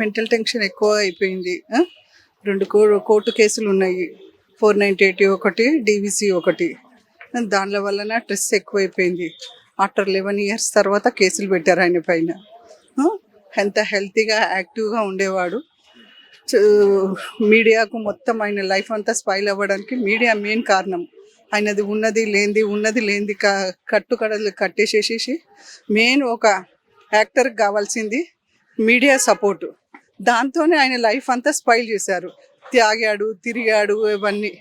Mental tension ఎక్కువ అయిపోయింది. 2 court కేసులు ఉన్నాయి. 498 ఒకటి, డీవీసీ ఒకటి. దానిల వలన స్ట్రెస్ ఎక్కువైపోయింది. ఆఫ్టర్ 11 ఇయర్స్ తర్వాత కేసులు పెట్టారు ఆయన పైన. ఎంత హెల్తీగా యాక్టివ్గా ఉండేవాడు. మీడియాకు మొత్తం ఆయన లైఫ్ అంతా స్పాయిల్ అవ్వడానికి మీడియా మెయిన్ కారణం. ఆయనది ఉన్నది లేనిది కట్టుకడలు కట్టేసేసి మెయిన్ ఒక యాక్టర్కి కావాల్సింది మీడియా సపోర్టు. దాంతోనే ఆయన లైఫ్ అంతా స్పాయిల్ చేశారు. తాగాడు, తిరిగాడు, ఇవన్నీ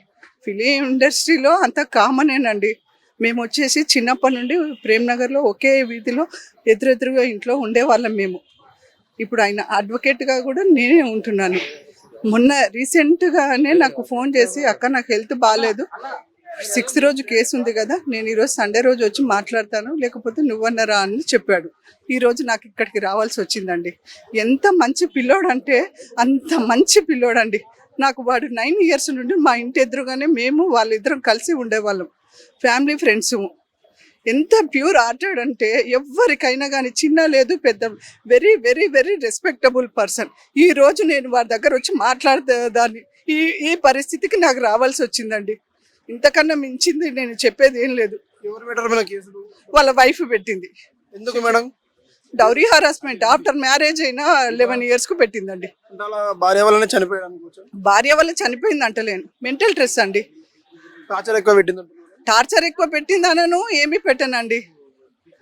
ఫిలిం ఇండస్ట్రీలో అంత కామనేనండి. మేము వచ్చేసి చిన్నప్పటి నుండి ప్రేమ్నగర్లో ఒకే వీధిలో ఎదురెదురుగా ఇంట్లో ఉండేవాళ్ళం మేము. ఇప్పుడు ఆయన అడ్వకేట్గా కూడా నేనే ఉంటున్నాను. మొన్న రీసెంట్గానే నాకు ఫోన్ చేసి, అక్క నాకు హెల్త్ బాగాలేదు, 6th రోజు కేసు ఉంది కదా, నేను ఈరోజు సండే రోజు వచ్చి మాట్లాడతాను, లేకపోతే నువ్వన్నరా అని చెప్పాడు. ఈరోజు నాకు ఇక్కడికి రావాల్సి వచ్చిందండి. ఎంత మంచి పిల్లోడు అంటే అంత మంచి పిల్లోడండి. నాకు వాడు 9 ఇయర్స్ నుండి మా ఇంటి ఎదురుగానే మేము వాళ్ళిద్దరం కలిసి ఉండేవాళ్ళం, ఫ్యామిలీ ఫ్రెండ్స్. ఎంత ప్యూర్ హార్టెడ్ అంటే ఎవరికైనా కానీ చిన్న లేదు పెద్ద, very very very respectable person. ఈరోజు నేను వారి దగ్గర వచ్చి మాట్లాడేదాన్ని, ఈ పరిస్థితికి నాకు రావాల్సి వచ్చిందండి. ఇంతకన్నా మించింది నేను చెప్పేది ఏం లేదు. ఎవరు పెట్టారు మేడం కేసులు? వాళ్ళ వైఫ్ పెట్టింది. ఎందుకు madam? Dowry harassment. After marriage అయినా 11 ఇయర్స్కు పెట్టిందండి. అంటే అలా భార్య వల్లనే చనిపోయాడు అనుకోవచ్చు. భార్య వల్ల చనిపోయింది అంటలేను, మెంటల్ స్ట్రెస్ అండి. టార్చర్ ఎక్కువ పెట్టింది అంటున్నారు. టార్చర్ ఎక్కువ పెట్టిందనను ఏమీ పెట్టనండి.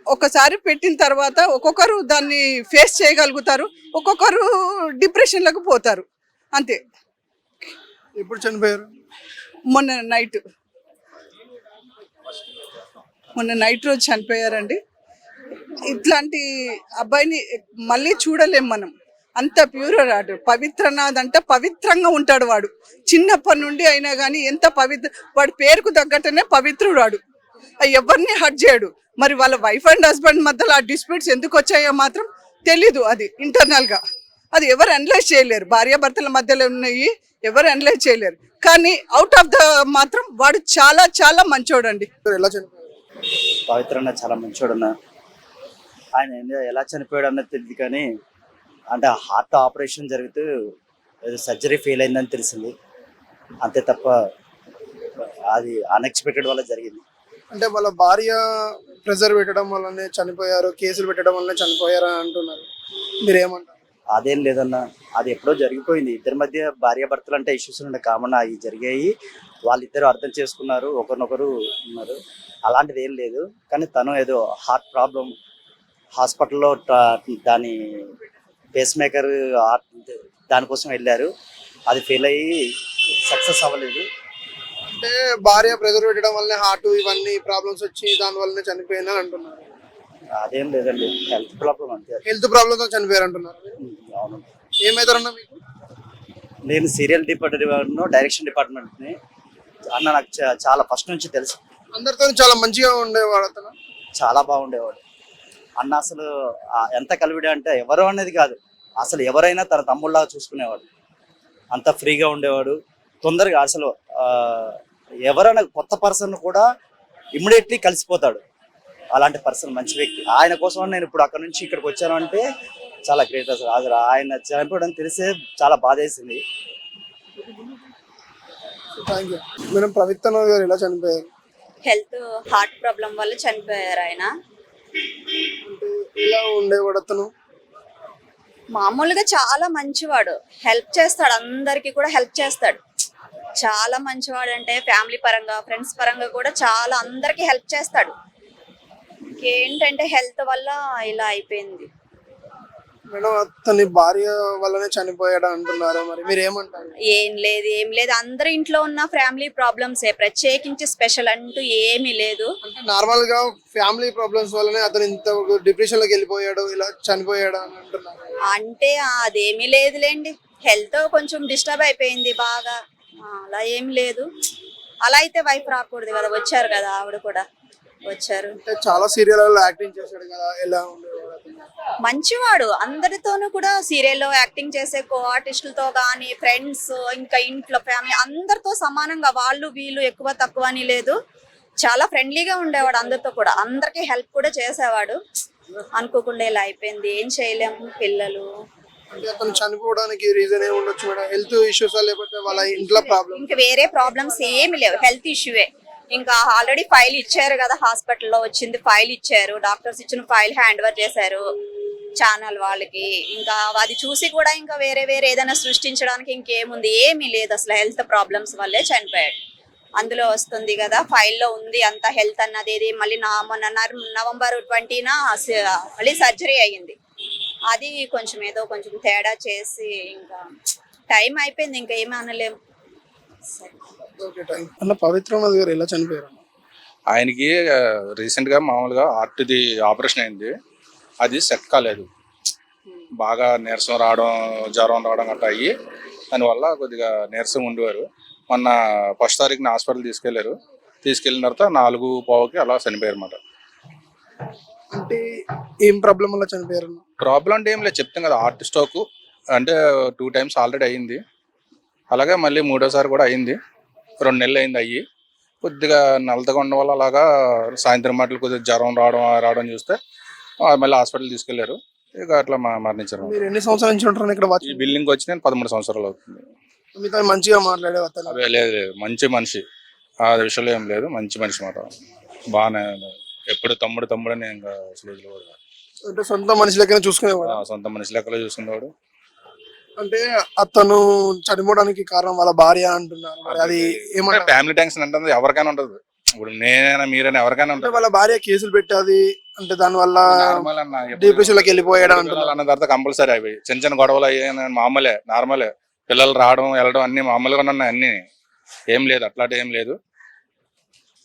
ఒకసారి పెట్టిన తర్వాత ఒక్కొక్కరు దాన్ని ఫేస్ చేయగలుగుతారు, ఒక్కొక్కరు డిప్రెషన్లకు పోతారు, అంతే. ఎప్పుడు చనిపోయారు? మొన్న నైట్ రోజు చనిపోయారండి. ఇట్లాంటి అబ్బాయిని మళ్ళీ చూడలేం మనం. అంత ప్యూర్ వాడు, పవిత్రనాథ్ అంటే పవిత్రంగా ఉంటాడు వాడు. చిన్నప్పటి నుండి అయినా కానీ ఎంత వాడి పేరుకు తగ్గట్టునే పవిత్రుడు వాడు. ఎవరిని హర్ట్ చేయడు. మరి వాళ్ళ వైఫ్ అండ్ హస్బెండ్ మధ్యలో ఆ డిస్ప్యూట్స్ ఎందుకు వచ్చాయో మాత్రం తెలీదు. అది ఇంటర్నల్గా అది ఎవరు అనలైజ్ చేయలేరు. భార్యాభర్తల మధ్యలో ఉన్నాయి, ఎవరు అనలైజ్ చేయలేరు. కానీ అవుట్ ఆఫ్ ద మాత్రం వాడు చాలా చాలా మంచోడండి. ఎలా చనిపోయారు? పవిత్రంగా చాలా మంచోడన్న. ఆయన ఎలా చనిపోయాడు అన్నది తెలియదు, కానీ అంటే హార్ట్ ఆపరేషన్ జరుగుతూ ఏదో సర్జరీ ఫెయిల్ అయిందని తెలిసింది, అంతే తప్ప అది అన్ఎక్స్పెక్టెడ్ వల్ల జరిగింది. అంటే వాళ్ళ భార్య ప్రెజర్ పెట్టడం వల్లనే చనిపోయారు, కేసులు పెట్టడం వల్లనే చనిపోయారు అని అంటున్నారు. మీరేమంటారు? అదేం లేదన్న, అది ఎప్పుడో జరిగిపోయింది. ఇద్దరి మధ్య భార్యాభర్తలు అంటే ఇష్యూస్ ఉండే కామన్, అవి జరిగాయి, వాళ్ళిద్దరు అర్థం చేసుకున్నారు, ఒకరినొకరు ఉన్నారు, అలాంటిది ఏం లేదు. కానీ తను ఏదో హార్ట్ ప్రాబ్లం హాస్పిటల్లో దాని పేస్ మేకర్ దానికోసం వెళ్ళారు, అది ఫెయిల్ అయ్యి సక్సెస్ అవ్వలేదు. అంటే భార్య ప్రెజర్ పెట్టడం వల్లనే హార్ట్ ఇవన్నీ ప్రాబ్లమ్స్ వచ్చి దాని వల్లనే చనిపోయిందని అంటున్నారు. అదేం లేదండి, హెల్త్ ప్రాబ్లం అంతే. హెల్త్ ప్రాబ్లమ్తో చనిపోయారు అంటున్నారు. అవును. ఏమవుతారన్నా మీకు? నేను సీరియల్ డిపార్ట్మెంట్, డైరెక్షన్ డిపార్ట్మెంట్ని. అన్న నాకు చాలా ఫస్ట్ నుంచి తెలుసు. అందరితో చాలా మంచిగా ఉండేవాడు అతను, చాలా బాగుండేవాడు అన్న. అసలు ఎంత కలివిడే అంటే ఎవరు అనేది కాదు, అసలు ఎవరైనా తన తమ్ముళ్ళలాగా చూసుకునేవాడు, అంత ఫ్రీగా ఉండేవాడు. తొందరగా అసలు ఎవరైనా కొత్త పర్సన్ కూడా ఇమ్మీడియట్లీ కలిసిపోతాడు, అలాంటి పర్సన్, మంచి వ్యక్తి. ఆయన కోసం నేను ఇప్పుడు అక్కడ నుంచి ఇక్కడికి వచ్చాను అంటే చాలా గ్రేట్. అసలు ఆయన చనిపోవడం తెలిసే చాలా బాధేసింది. Thank you madam. పవిత్రనాథ్ గారు ఎలా చనిపోయారు? హెల్త్ హార్ట్ ప్రాబ్లం వల్ల చనిపోయారు ఆయన. అంటే ఎలా ఉండేవాడు అతను? మామూలుగా చాలా మంచివాడు, హెల్ప్ చేస్తాడు, అందరికి కూడా హెల్ప్ చేస్తాడు. చాలా మంచివాడు అంటే ఫ్యామిలీ పరంగా, ఫ్రెండ్స్ పరంగా కూడా చాలా అందరికి హెల్ప్ చేస్తాడు. ఏంటంటే హెల్త్ వల్ల ఇలా అయిపోయింది. మేడం అతని భార్య వల్లనే చనిపోయాడు అంటున్నారు, మరి మీరు ఏమంటారు? ఏం లేదు, అందరి ఇంట్లో ఉన్న ఫ్యామిలీ ప్రాబ్లమ్సే, ప్రత్యేకించి స్పెషల్ అంటూ ఏమీ లేదు. అంటే నార్మల్ గా ఫ్యామిలీ ప్రాబ్లమ్స్ వల్లనే అతను ఇంత డిప్రెషన్ లోకి వెళ్ళిపోయాడు, ఇలా చనిపోయాడు అని అంటున్నారు. అంటే అదేమీ లేదులేండి, హెల్త్ కొంచెం డిస్టర్బ్ అయిపోయింది బాగా, అలా ఏం లేదు. అలా అయితే వైఫ్ రాకూడదు కదా, వచ్చారు కదా, ఆవిడ కూడా వచ్చారు. చాలా సీరియల్ యాక్టింగ్ చేశాడు కదా, ఎలా ఉండేవాడు? మంచివాడు, అందరితోనూ కూడా సీరియల్లో యాక్టింగ్ చేసే కో ఆర్టిస్టులతో కానీ, ఫ్రెండ్స్, ఇంకా ఇంట్లో ఫ్యామిలీ అందరితో సమానంగా, వాళ్ళు వీళ్ళు ఎక్కువ తక్కువ అని లేదు, చాలా ఫ్రెండ్లీగా ఉండేవాడు అందరితో కూడా, అందరికి హెల్ప్ కూడా చేసేవాడు. అనుకోకుండా ఇలా అయిపోయింది, ఏం చేయలేము, పిల్లలు అంటే అతను చనిపోవడానికి రీజన్ ఏమి ఉండొచ్చు మేడం? హెల్త్ ఇష్యూస్ లేకపోతే వాళ్ళ ఇంట్లో ప్రాబ్లమ్? ఇంకా వేరే ప్రాబ్లమ్స్ ఏమి లేవు, హెల్త్ ఇష్యూవే. ఇంకా ఆల్రెడీ ఫైల్ ఇచ్చారు కదా, హాస్పిటల్లో వచ్చింది ఫైల్ ఇచ్చారు, డాక్టర్స్ ఇచ్చిన ఫైల్ హ్యాండ్ ఓవర్ చేశారు ఛానల్ వాళ్ళకి. ఇంకా అది చూసి కూడా ఇంకా వేరే వేరే ఏదైనా సృష్టించడానికి ఇంకేముంది, ఏమీ లేదు. అసలు హెల్త్ ప్రాబ్లమ్స్ వల్లే చనిపోయాడు. అందులో వస్తుంది కదా, ఫైల్లో ఉంది అంత హెల్త్ అన్నది. ఇది మళ్ళీ మొన్న నవంబర్ 20న మళ్ళీ సర్జరీ అయ్యింది. అది కొంచెం ఏదో కొంచెం తేడా చేసి ఇంకా టైం అయిపోయింది, ఇంకా ఏమీ అనలేము. Okay, thank you. అన్న పవిత్రనాథ్ గారు ఎలా చనిపోయారు? ఆయనకి రీసెంట్గా మామూలుగా హార్ట్ది ఆపరేషన్ అయింది, అది సెట్ కాలేదు. బాగా నీరసం రావడం, జ్వరం రావడం గట్రా అయ్యి దానివల్ల కొద్దిగా నీరసం ఉండేవారు. మొన్న 1వ తారీఖున హాస్పిటల్ తీసుకెళ్ళిన తర్వాత 4:15కి అలా చనిపోయారు అన్నమాట. అంటే ఏం ప్రాబ్లం వల్ల చనిపోయారు? ప్రాబ్లం అంటే ఏం లేదు, చెప్తాం కదా, హార్ట్ స్ట్రోక్ అంటే 2 టైమ్స్ ఆల్రెడీ అయ్యింది. అలాగే మళ్ళీ 3వసారి కూడా అయ్యింది. 2 నెలలు అయింది అయ్యి. కొద్దిగా నలతగా ఉండడం వల్ల అలాగా సాయంత్రం మాటలు కొద్దిగా జ్వరం రావడం చూస్తే మళ్ళీ హాస్పిటల్ తీసుకెళ్లారు. ఇక అట్లా మరణించారు. మీరు ఎన్ని సంవత్సరాల నుంచి ఉంటారు ఇక్కడ? ఈ బిల్డింగ్ వచ్చి నేను 13 సంవత్సరాలు అవుతుంది. మీతో మంచిగా మాట్లాడే అతను? అదే లేదు, మంచి మనిషి, ఆ విషయంలో ఏం లేదు, మంచి మనిషి మాట. బాగానే ఎప్పుడు తమ్ముడు అని ఇంకా స్టేజ్లో కూడా అంటే సొంత మనిషి లెక్కనే చూసుకునేవాడు? సొంత మనిషి లెక్కలో చూసుకునేవాడు. అంటే అతను చనిపోవడానికి కారణం వాళ్ళ భార్య అంటున్నారు, మరి అది ఏమంటారు? ఫ్యామిలీ టెన్షన్ అంటే ఎవరికైనా ఉంటుంది. ఇప్పుడు నేనైనా మీరైనా ఎవరికైనా అంటే ఉంటుంది. వాళ్ళ భార్య కేసులు పెట్టాది అంటే దానివల్ల నార్మల్ అన్న, డిప్రెషన్ లోకి వెళ్ళిపోయాడు అంటున్నారు. అన్న తర్వాత కంపల్సరీ అవి చిన్న గొడవలు అయ్యాయి, నార్మలే. పిల్లలు రావడం వెళ్ళడం అన్ని మామూలుగా ఉన్నాయి, అన్ని ఏం లేదు, అట్లాంటి ఏం లేదు.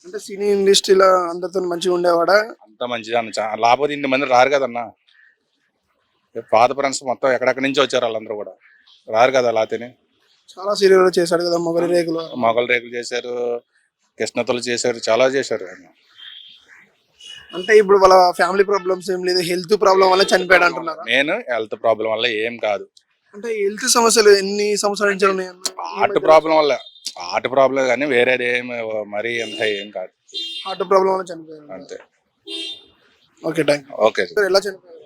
అంటే సినీ ఇండస్ట్రీలో అందరితో మంచిగా ఉండేవాడా? అంత మంచిది అన్న, లేకపోతే 2 మంది రారు కదన్నా. పాత ఫ్రెండ్స్ మొత్తం ఎక్కడెక్కడి నుంచి వచ్చారు, వాళ్ళందరూ కూడా రారు కదా. లాతేనే చాలా సీరియల్ చేశాడు కదా, మొగలి రేకులు చేశారు, కృష్ణతలు చేశారు, చాలా చేశారు. అంటే ఇప్పుడు వాళ్ళ ఫ్యామిలీ ప్రాబ్లమ్స్ ఏం లేదు, హెల్త్ ప్రాబ్లం వల్ల చనిపోయాడు అంటున్నారు. నేను హెల్త్ ప్రాబ్లం వల్ల ఏం కాదు. అంటే హెల్త్ సమస్యలు ఎన్ని సంవత్సరాల నుంచి ఉన్నాయి? హార్ట్ ప్రాబ్లం వల్ల, హార్ట్ ప్రాబ్లం కానీ వేరేది ఏం మరీ ఎంత ఏం కాదు. హార్ట్ ప్రాబ్లం వల్ల చనిపోయాడు అంతే. Okay, thank you. ఓకే. ఎలా చనిపోయాడు?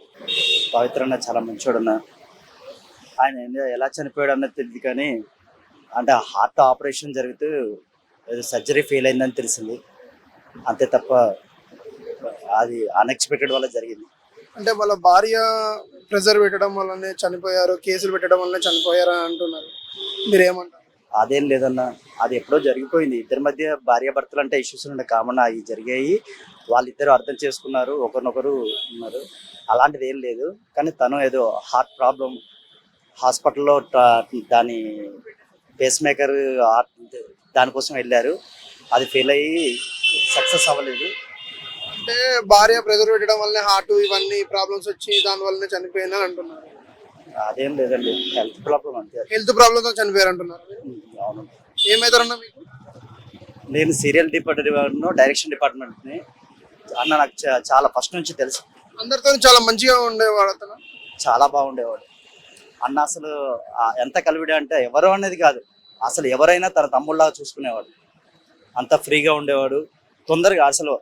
పవిత్రన్న చాలా మంచోడన్న. ఆయన ఎలా చనిపోయాడు అన్నది తెలియదు, కానీ అంటే హార్ట్ ఆపరేషన్ జరుగుతూ ఏదో సర్జరీ ఫెయిల్ అయిందని తెలిసింది, అంతే తప్ప అది అన్ఎక్స్పెక్టెడ్ వల్ల జరిగింది. అంటే వాళ్ళ భార్య ప్రెజర్ పెట్టడం వల్లనే చనిపోయారు, కేసులు పెట్టడం వల్లనే చనిపోయారు అంటున్నారు, మీరేమంటారు? అదేం లేదన్న, అది ఎప్పుడో జరిగిపోయింది. ఇద్దరి మధ్య భార్యాభర్తలు అంటే ఇష్యూస్ ఉండే కామన్, అవి జరిగాయి, వాళ్ళిద్దరు అర్థం చేసుకున్నారు, ఒకరినొకరు ఉన్నారు, అలాంటిది ఏం లేదు. కానీ తను ఏదో హార్ట్ ప్రాబ్లం హాస్పిటల్లో దాని పేస్ మేకర్ దానికోసం వెళ్ళారు, అది ఫెయిల్ అయ్యి సక్సెస్ అవ్వలేదు. అంటే భార్య ప్రెజర్ పెట్టడం వల్లనే హార్ట్ ఇవన్నీ ప్రాబ్లమ్స్ వచ్చి దాని వల్లనే చనిపోయినా అంటున్నారు. అదేం లేదండి, హెల్త్ ప్రాబ్లం అంతే. హెల్త్ ప్రాబ్లమ్ తో చనిపోయారు అంటున్నారు. అవును. ఏమైతారన్నా మీకు? నేను సీరియల్ డిపార్ట్మెంట్, డైరెక్షన్ డిపార్ట్మెంట్ని అన్న. నాకు చాలా ఫస్ట్ నుంచి తెలుసు. అందరితో చాలా మంచిగా ఉండేవాడు అతను, చాలా బాగుండేవాడు అన్న. అసలు ఎంత కలివిడే అంటే ఎవరు అనేది కాదు, అసలు ఎవరైనా తన తమ్ముళ్ళలాగా చూసుకునేవాడు. అంత ఫ్రీగా ఉండేవాడు. తొందరగా అసలు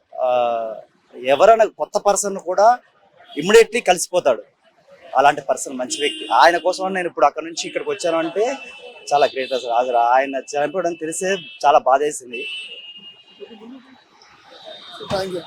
ఎవరైనా కొత్త పర్సన్ కూడా ఇమ్మీడియట్లీ కలిసిపోతాడు. అలాంటి పర్సన్, మంచి వ్యక్తి. ఆయన కోసం నేను ఇప్పుడు అక్కడ నుంచి ఇక్కడికి వచ్చాను అంటే చాలా గ్రేట్. అసలు ఆయన చనిపోవడం తెలిసే చాలా బాధ వేసింది. Thank you.